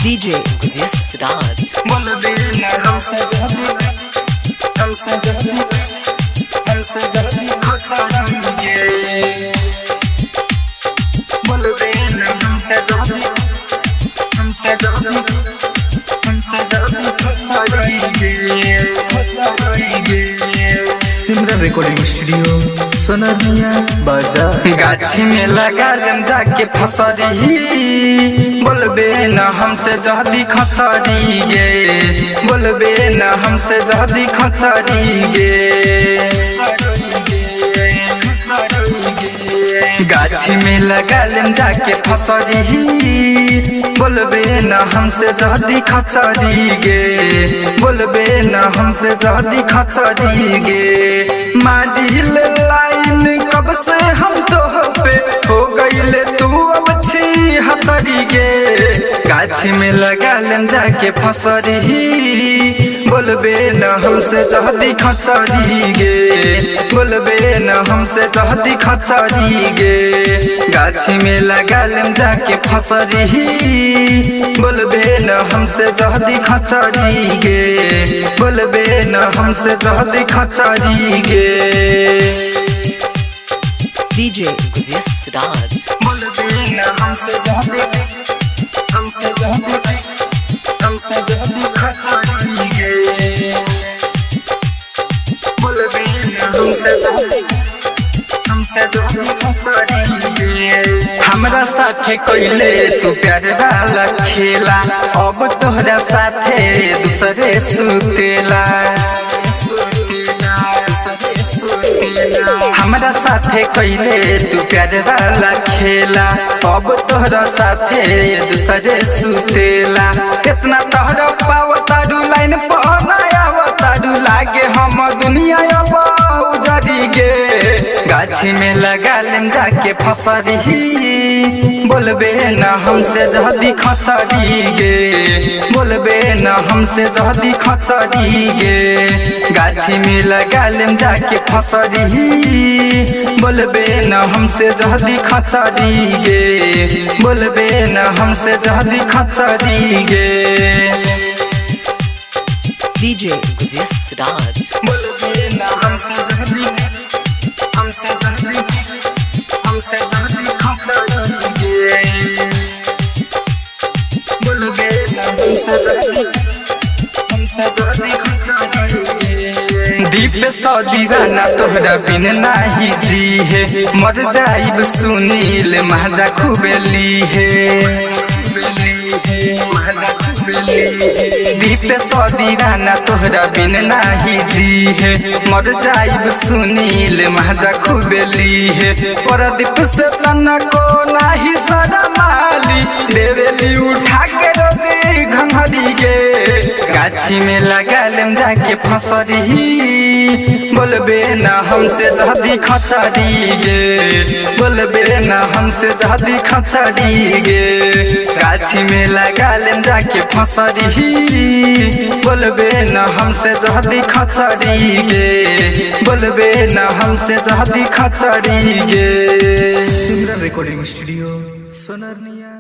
DJ Jisraj बोल देना हमसे जल्दी खता जाएंगे। बोल देना हमसे जल्दी खता जाएंगे। सिमरन रिकॉर्डिंग स्टूडियो सोनारिया बाजार। गाछी में लगा लेम जाके फसरी, बोलबे न हमसे जल्दी खचरी गे। बोलबे न हमसे जल्दी खचरी गे। गाछी में लगा लेम जाके फसरी, बोलबे न हमसे जल्दी खचरी गे। बोलबे न हमसे जल्दी खचरी गे। माडिल लाइन कब से हम तो पे हो गईले तू अब छी हतरी गे। गाछी में लगा लेम जाके फसरी, बोलबे न हमसे जल्दी खचरी गे। बोलबे न हमसे जल्दी खचरी गे। गाछी में लगा लेम जाके फसरी, बोलबे न हमसे जल्दी खचरी गे। बोलबे न हमसे जल्दी खचरी गे। DJ Jisraj बोलबे न हमसे जल्दी खचरी गे। बोलबे न हमसे जल्दी खचरी गे। हमरा साथे कोइले तू प्यार वाला खेला, अब तोहरा साथे दूसरे सुतेला। हमरा साथे कोइले तू प्यार वाला खेला, अब तोहरा साथे दूसरे सुतेला। कितना तोहरा पावतारू लाइन पहनायावतारू, लागे हम दुनिया अब उजड़ी गे। गाछी में लगा लेम जाके फसरी, बोलबे न हमसे जल्दी खचरी गे। बोलबे न हमसे जल्दी खचरी गे। गाछी में लगा लेम जाके फसरी, बोलबे न हमसे जल्दी खचरी गे। बोलबे न हमसे जल्दी खचरी गे। DJ Jisraj बोलबे न हमसे जल्दी खचरी गे। बोलबे न हमसे जल्दी खचरी गे। दीप सौ दीवाना तोहरा बिन नाही जी है, मर जाइब सुनील महजा खुबेली है। दीप सौ दीवाना तोहरा बिन नाही जी है, मर जाइब सुनील महजा खुबेली है। परदीप से तना को नाही शरमाली, देवेली उठा के रोजे घंघरी गे। गाछी में लगा लेम जाके फसरी, बोलबे न हमसे जल्दी खचरी गे। बोलबे न हमसे जल्दी खचरी गे। गाछी में लगा लेम जाके फसरी, बोलबे न हमसे जल्दी खचरी गे। बोलबे न हमसे जल्दी खचरी गे। Simran recording studio Sonaria.